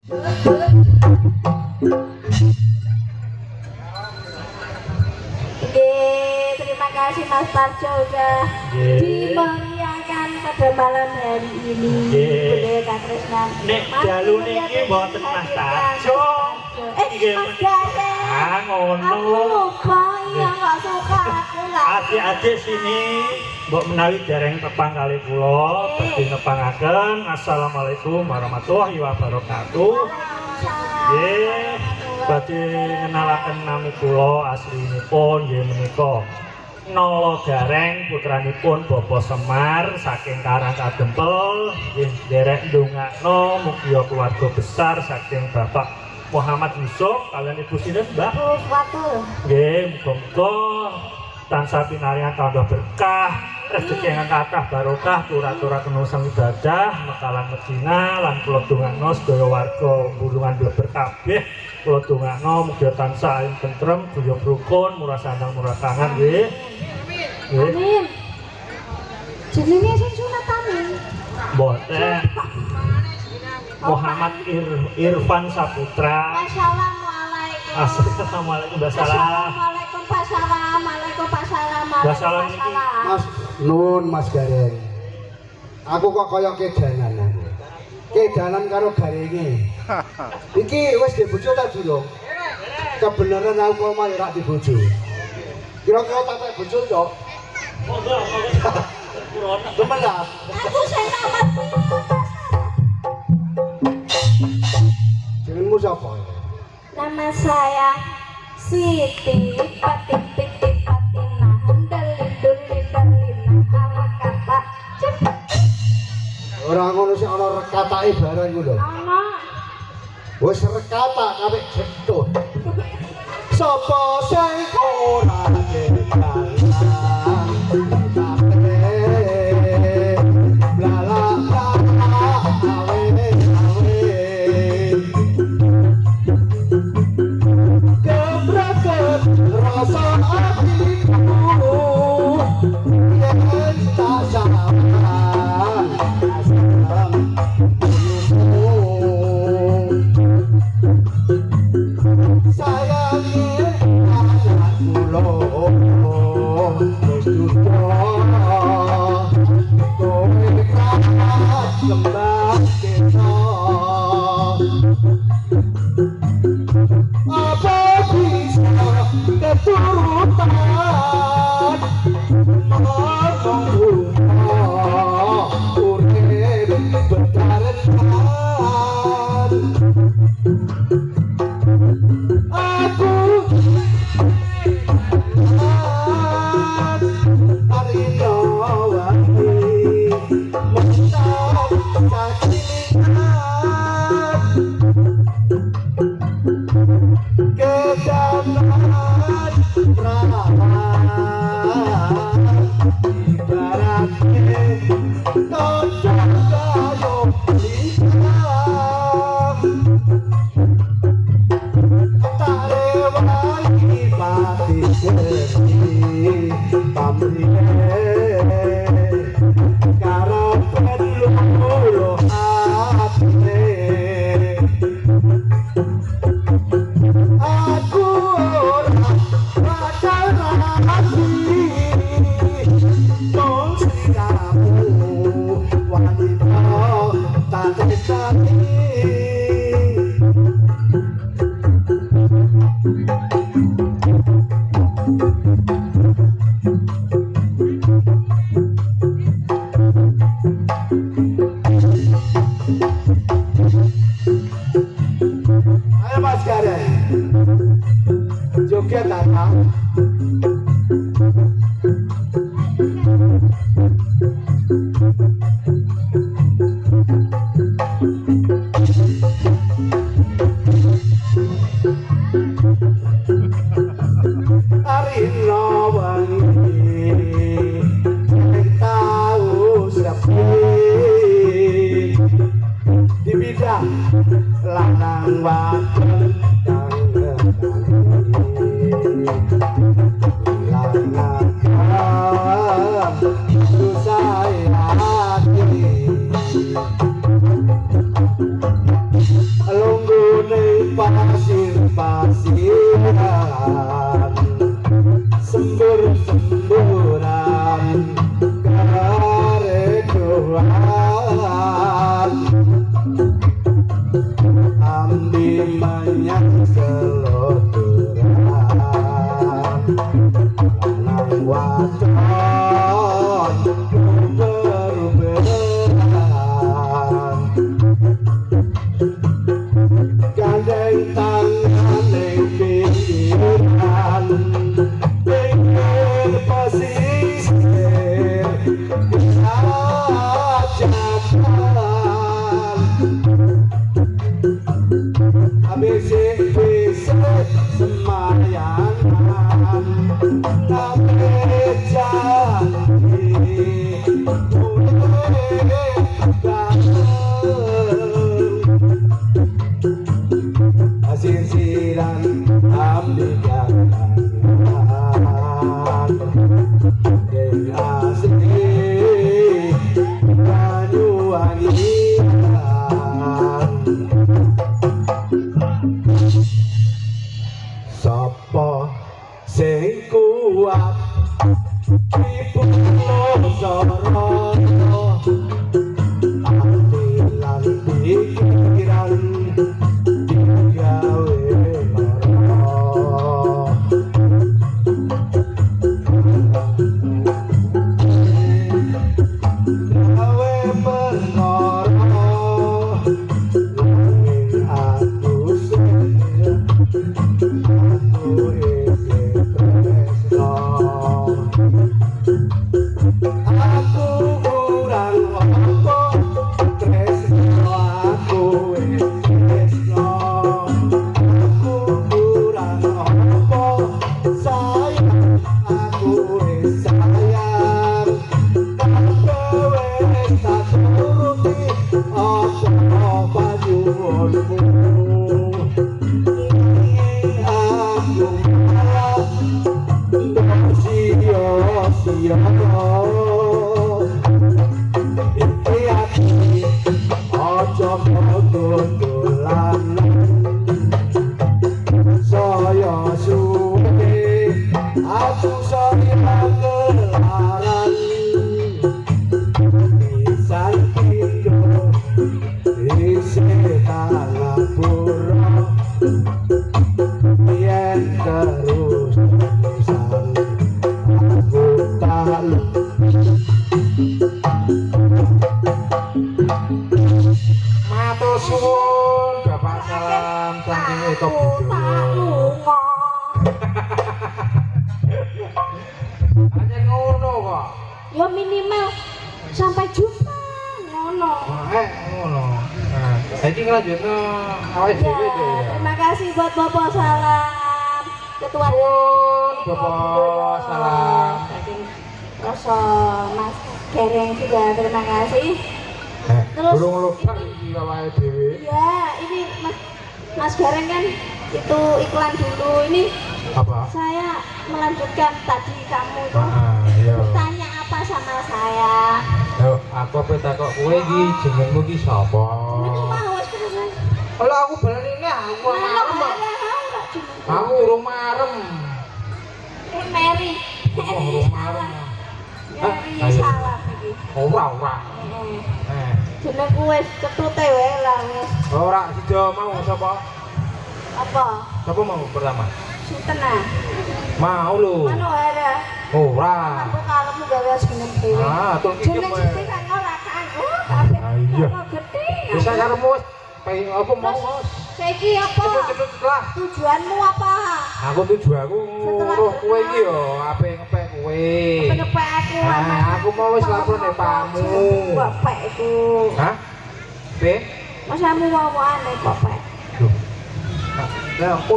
Terima kasih Mas Parjo udah dimeriahkan pada malam hari ini. Budaya Kak Tresna. Nek dalu niki mboten Mas Parjo. Mas Gade. Ngono. Aku lupa ya nggak suka aku nggak. Adik-adik sini mbok menawi dereng tepang kali kula badhe nepangaken. Assalamualaikum warahmatullahi wabarakatuh. Nggih, badhe ngenalaken nami kula aslinipun nggih menika Nolo Gareng putranipun Bapak Semar saking Karang Kadempel nggih nderek ndongakno mugi keluarga besar saking Bapak Muhammad Yusuf kalian Ibu sinten Mbak? Nggih, muga-muga tansah pinarian tambah berkah, rezeki ingkang kathah barokah, turut-turut nusa ibadah, mekalan Medina lan kula dongakno sedaya warga bulungan bleber kabeh. Kula dongakno mugi tansah ayem tentrem, guyub rukun, murah sandang murah tangan nggih. Amin. Jenenge sing sunat amin. Mboten. Muhammad Irfan Saputra. Assalamualaikum. Assalamualaikum wassalam. Assalamualaikum wassalam. Wassalam niki Mas Nun Mas Gareng. Aku kok kaya kedanan aku. Kedanan karo garenge. Iki wis dibojo ta durung? Kebenaran aku kok mah ora dibojo. Kira-kira tak tak bojo yo. monggo. Temen lah. Aku sing tambah Jenengmu sapa? Nama saya Siti Patik Patina Handalidul Lidalina ala kata cepet. Ora ngono sik ana rekatake barang ku lho. Ana. Wis rekata kabeh jetut. Sapa sing ora kedalan? Ya minimal sampai jumpa ngono. Ngono. Nah, saiki ngelanjutno awake dhewe Ya, ya. terima kasih buat Bapak Salam. Ketua Bapak Salam. Roso Mas Gereng juga terima kasih. Terus Burung lupa iki awake dhewe. Ya, ini Mas Gereng kan itu iklan dulu ini. Apa? Saya melanjutkan tadi kamu itu Iya. bertanya apa sama saya. Yo, aku pe takok kowe iki jenengmu iki sapa? Ini mau wis terus. Kalau aku baleni aku marem. Aku urung marem. Mary. Urung marem. Mary salah iki. Ora. Jenengku wis ketute wae lah wis. Ora sida mau sapa? Apa? Sapa mau pertama? Sinten ah? Mau lho. Mano ada. Ora. Aku karepmu gawe jeneng dhewe. Atur iki Jeneng kowe. sithik kan ora kanggo kabeh. Iya. Kok gede. Bisa karepmu pengen apa mau, Mas? Saiki apa? Cepet setelah. Tujuanmu apa? Aku tujuanku nguruh kowe iki yo, ape ngepek kowe. Ngepek aku Aku mau wis lapor nek pamu. Ngepek iku. Hah? Pe? Masamu wawane kok pek. Loh. Lah aku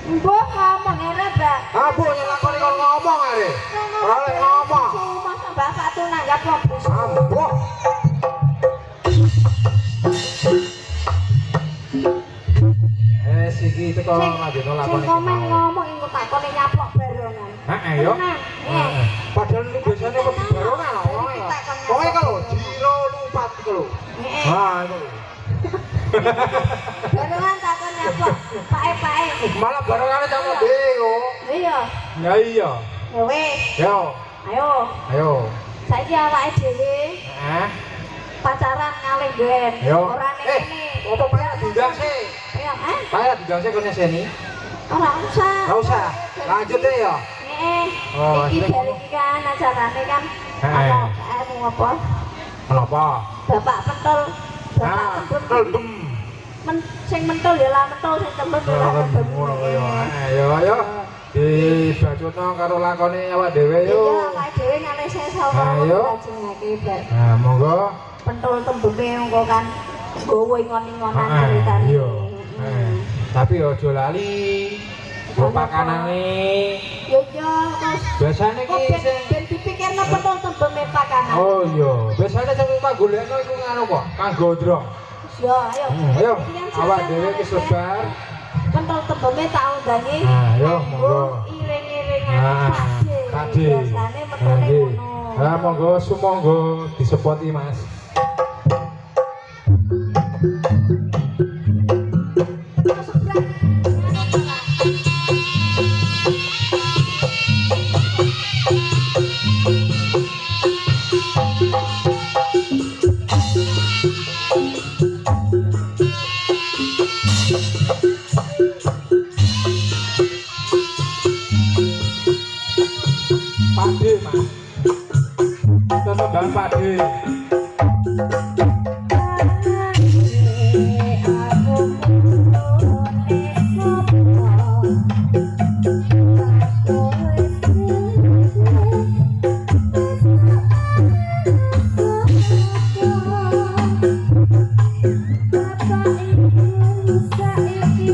Mbok ngomong ngene, Mbak. aku nyelakoni kon ngomong are. Ora oleh ngomong. Cuma bapak tuh nanggap ngobrol. Ambok. Iki teko lanjutno lakon Sing komen ngomong engko takone nyaplok barongan. Heeh yo. Padahal lu biasanya wedi barongan wonge. Wonge kalau jiro lupat iku lho. Ha iku. Barongan takon nyaplok. Pae-pae. Malah barongane cak ngombe yo. Iya. Ya iya. Ya wis. Yo. Ayo. Ayo. Saiki awake dhewe Heeh. pacaran ngalih ben. Yo. Ora ning kene. Apa pae diundang sih? Ayo, Kayak digawe kene sini. Ora usah. Enggak usah. Lanjut deh ya. Oh, Iki ini balik kan acarane kan. Anu apa? Kenapa? Bapak pentol. Nah, tembem. Sing mentol ya lah mentol sing tembem ya lah tembem. Ngono kaya. Ayo ayo. Dibacutno karo lakone awak dhewe yo. Iya, awake dhewe ngalih sesa Ayo. lajengake bar. Nah, monggo. Pentol tembeme engko kan nggowo ingon-ingonan ceritane. Iya. Tapi aja lali. Yo pakanane. Yo yo terus Biasane kok ki sing ben dipikirno pentol tembeme pakanan. Oh iya, biasane sing tak golekno iku ngono kok, kanggo ndrong. Yo ayo. Ayo, awak dhewe ki sebar. Pentol tembeme tak undhangi. Nah, yo monggo. Iring-iringan Kade. Biasane metune ngono. Ah, monggo sumangga disepoti, Mas. Pade, Mas. Tetembangan pade. Bapak ibu saiki